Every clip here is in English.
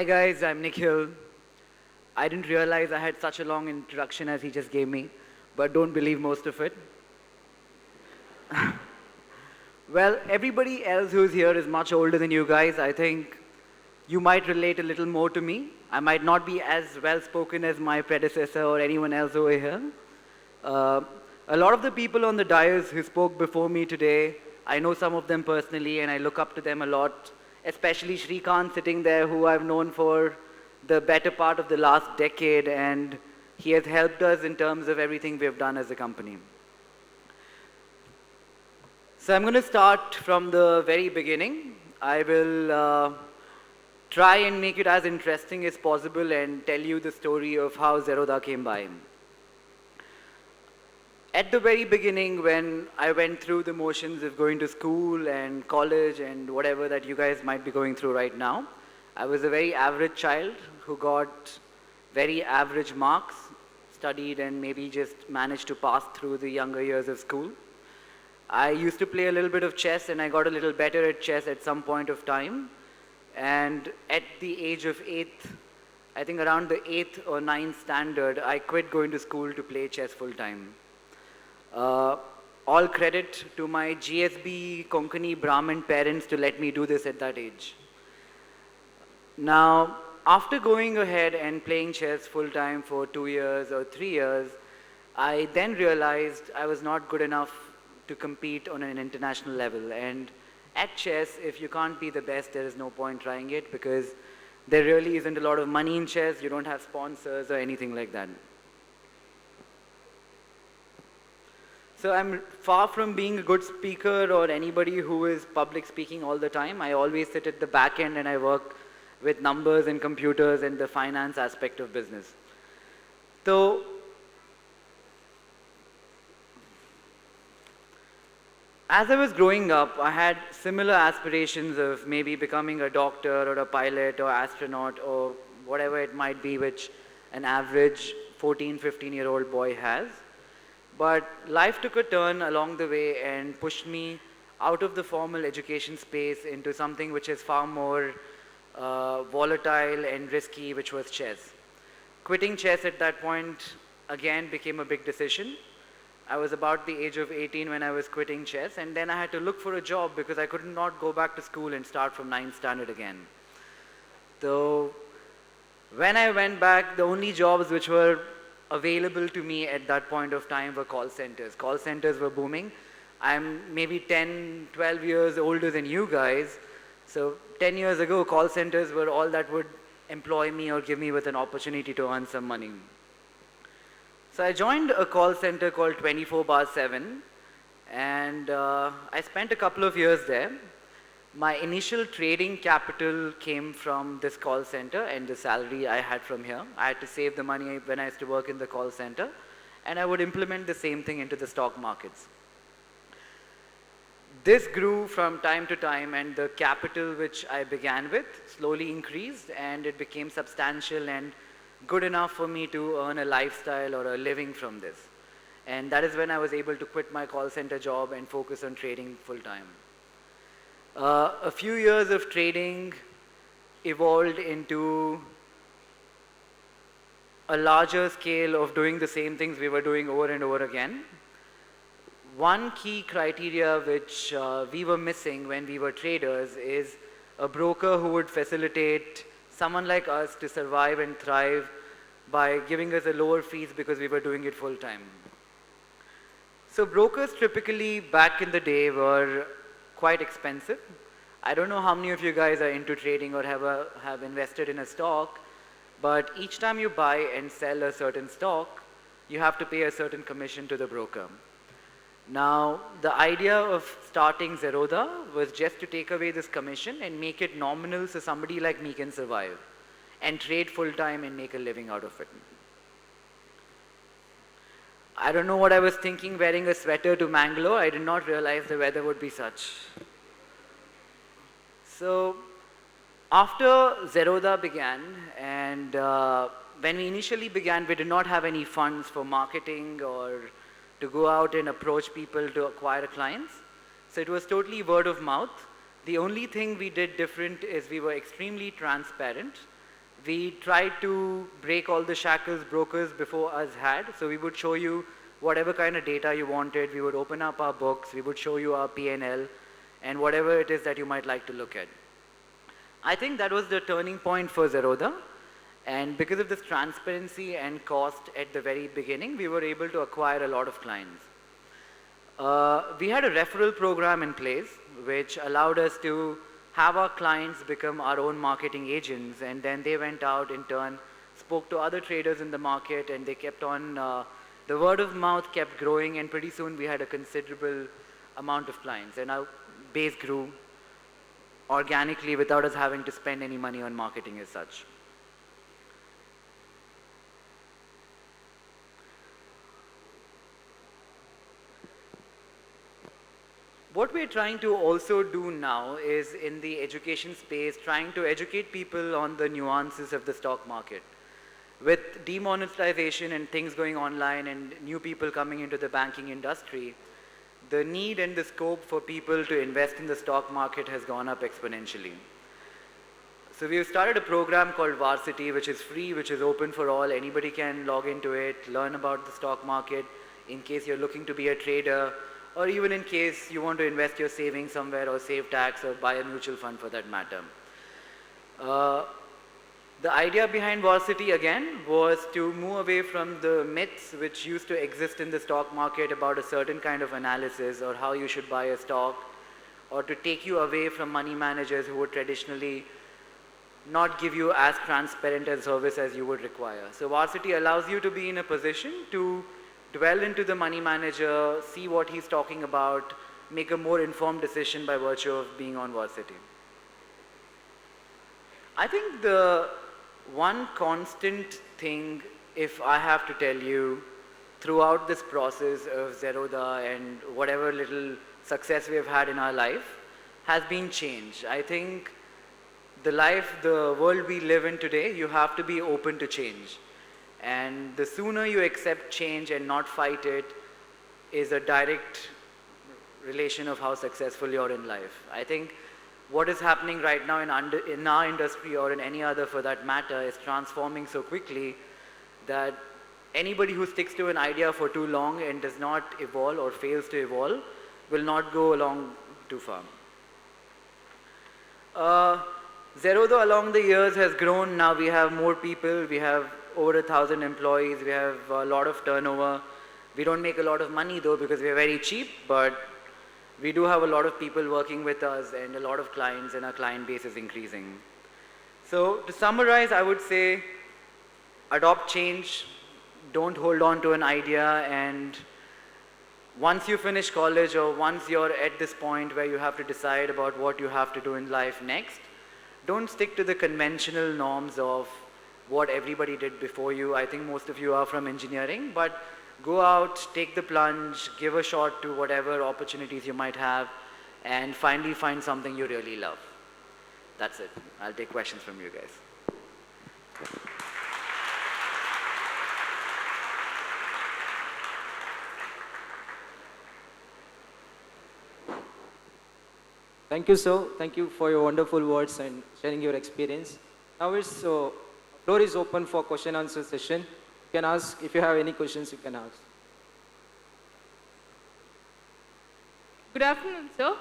guys, I'm Nikhil. I didn't realize I had such a long introduction as he just gave me, but don't believe most of it. Well, everybody else who's here is much older than you guys. I think you might relate a little more to me. I might not be as well spoken as my predecessor or anyone else over here. Uh, a lot of the people on the dais who spoke before me today, I know some of them personally and I look up to them a lot, especially Shrikant sitting there, who I've known for the better part of the last decade, and he has helped us in terms of everything we've done as a company. So I'm going to start from the very beginning. I will try and make it as interesting as possible and tell you the story of how Zerodha came by. At the very beginning, when I went through the motions of going to school and college and whatever that you guys might be going through right now, I was a very average child who got very average marks, studied and maybe just managed to pass through the younger years of school. I used to play a little bit of chess and I got a little better at chess at some point of time. And at the age of 8th, I think around the 8th or 9th standard, I quit going to school to play chess full time. All credit to my GSB Konkani Brahmin parents to let me do this at that age. Now, after going ahead and playing chess full time for 2 years or 3 years, I then realized I was not good enough to compete on an international level. And at chess, if you can't be the best, there is no point trying it because there really isn't a lot of money in chess. You don't have sponsors or anything like that. So I'm far from being a good speaker or anybody who is public speaking all the time. I always sit at the back end and I work with numbers and computers and the finance aspect of business. So, as I was growing up, I had similar aspirations of maybe becoming a doctor or a pilot or astronaut or whatever it might be which an average 14, 15-year-old boy has. But life took a turn along the way and pushed me out of the formal education space into something which is far more volatile and risky, which was chess. Quitting chess at that point, again, became a big decision. I was about the age of 18 when I was quitting chess, and then I had to look for a job because I could not go back to school and start from 9th standard again. So when I went back, the only jobs which were available to me at that point of time were call centers. Call centers were booming. I'm maybe 10, 12 years older than you guys. So 10 years ago, call centers were all that would employ me or give me with an opportunity to earn some money. So I joined a call center called 24/7, and I spent a couple of years there. My initial trading capital came from this call center and the salary I had from here. I had to save the money when I used to work in the call center, and I would implement the same thing into the stock markets. This grew from time to time, and the capital which I began with slowly increased, and it became substantial and good enough for me to earn a lifestyle or a living from this. And that is when I was able to quit my call center job and focus on trading full time. A few years of trading evolved into a larger scale of doing the same things we were doing over and over again. One key criteria which we were missing when we were traders is a broker who would facilitate someone like us to survive and thrive by giving us a lower fees because we were doing it full time. So brokers typically back in the day were quite expensive. I don't know how many of you guys are into trading or have invested in a stock, but each time you buy and sell a certain stock, you have to pay a certain commission to the broker. Now, the idea of starting Zerodha was just to take away this commission and make it nominal so somebody like me can survive and trade full time and make a living out of it. I don't know what I was thinking wearing a sweater to Mangalore. I did not realize the weather would be such. So after Zerodha began, and when we initially began, we did not have any funds for marketing or to go out and approach people to acquire clients. So it was totally word of mouth. The only thing we did different is we were extremely transparent. We tried to break all the shackles brokers before us had. So we would show you whatever kind of data you wanted. We would open up our books. We would show you our P&L and whatever it is that you might like to look at. I think that was the turning point for Zerodha. And because of this transparency and cost at the very beginning, we were able to acquire a lot of clients. We had a referral program in place, which allowed us to have our clients become our own marketing agents, and then they went out in turn, spoke to other traders in the market, and they kept on, the word of mouth kept growing, and pretty soon we had a considerable amount of clients, and our base grew organically without us having to spend any money on marketing as such. What we're trying to also do now is in the education space, trying to educate people on the nuances of the stock market. With demonetization and things going online and new people coming into the banking industry, the need and the scope for people to invest in the stock market has gone up exponentially. So we've started a program called Varsity, which is free, which is open for all. Anybody can log into it, learn about the stock market in case you're looking to be a trader, or even in case you want to invest your savings somewhere or save tax or buy a mutual fund for that matter. The idea behind Varsity again was to move away from the myths which used to exist in the stock market about a certain kind of analysis or how you should buy a stock, or to take you away from money managers who would traditionally not give you as transparent a service as you would require. So Varsity allows you to be in a position to dwell into the money manager, see what he's talking about, make a more informed decision by virtue of being on Varsity. I think the one constant thing, if I have to tell you, throughout this process of Zerodha and whatever little success we have had in our life, has been change. I think the world we live in today, you have to be open to change. And the sooner you accept change and not fight it is a direct relation of how successful you're in life. I think what is happening right now in our industry or in any other for that matter is transforming so quickly that anybody who sticks to an idea for too long and does not evolve or fails to evolve will not go along too far. Zerodha along the years has grown. Now we have more people. We have over 1,000 employees. We have a lot of turnover. We don't make a lot of money though because we are very cheap, but we do have a lot of people working with us and a lot of clients, and our client base is increasing. So to summarize, I would say adopt change, don't hold on to an idea, and once you finish college or once you're at this point where you have to decide about what you have to do in life next, don't stick to the conventional norms of what everybody did before you. I think most of you are from engineering, but go out, take the plunge, give a shot to whatever opportunities you might have, and finally find something you really love. That's it. I'll take questions from you guys. Thank you, sir. Thank you for your wonderful words and sharing your experience. Now floor is open for question answer session. You can ask, if you have any questions, you can ask. Good afternoon, sir.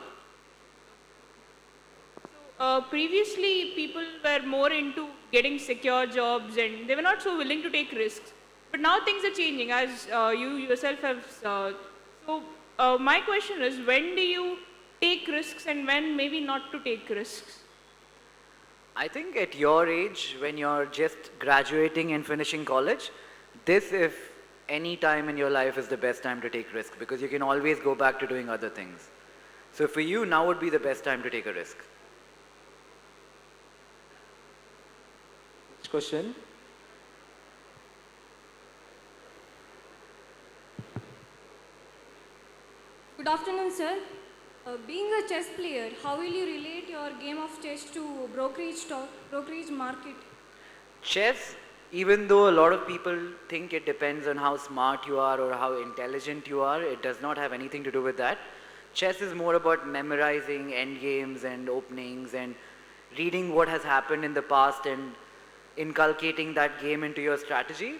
So, previously, people were more into getting secure jobs and they were not so willing to take risks. But now things are changing, as you yourself have. My question is, when do you take risks and when maybe not to take risks? I think at your age, when you're just graduating and finishing college, this, if any time in your life, is the best time to take risk because you can always go back to doing other things. So for you, now would be the best time to take a risk. Next question. Good afternoon, sir. Being a chess player, how will you relate your game of chess to brokerage market? Chess, even though a lot of people think it depends on how smart you are or how intelligent you are, it does not have anything to do with that. Chess is more about memorizing endgames and openings and reading what has happened in the past and inculcating that game into your strategy.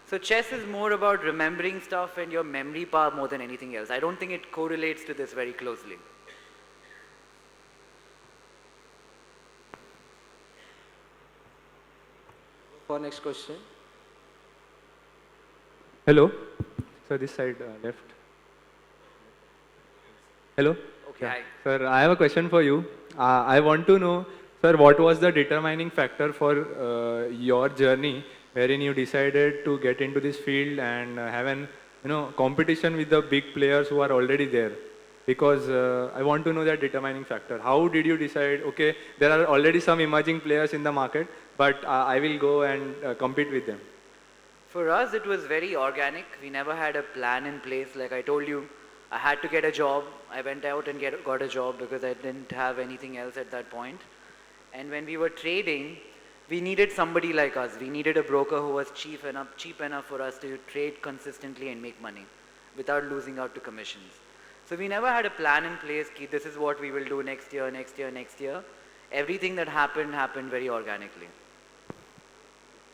So chess is more about remembering stuff and your memory power more than anything else. I don't think it correlates to this very closely. For next question. Hello. So this side left. Hello. Okay, hi. Sir, I have a question for you. I want to know, sir, what was the determining factor for your journey wherein you decided to get into this field and have an competition with the big players who are already there? Because I want to know that determining factor. How did you decide, okay, there are already some emerging players in the market, but I will go and compete with them? For us, it was very organic. We never had a plan in place. Like I told you, I had to get a job. I went out and got a job because I didn't have anything else at that point. And when we were trading, we needed somebody like us. We needed a broker who was cheap enough for us to trade consistently and make money without losing out to commissions. So we never had a plan in place. This is what we will do next year, next year, next year. Everything that happened very organically.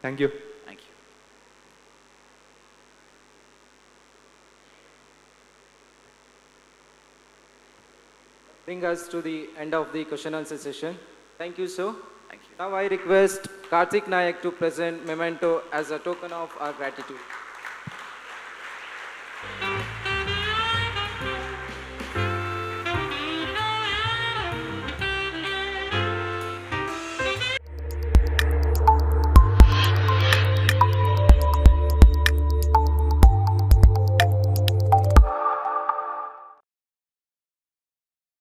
Thank you. Thank you. Bring us to the end of the question answer session. Thank you, sir. Thank you. Now I request Karthik Nayak to present memento as a token of our gratitude.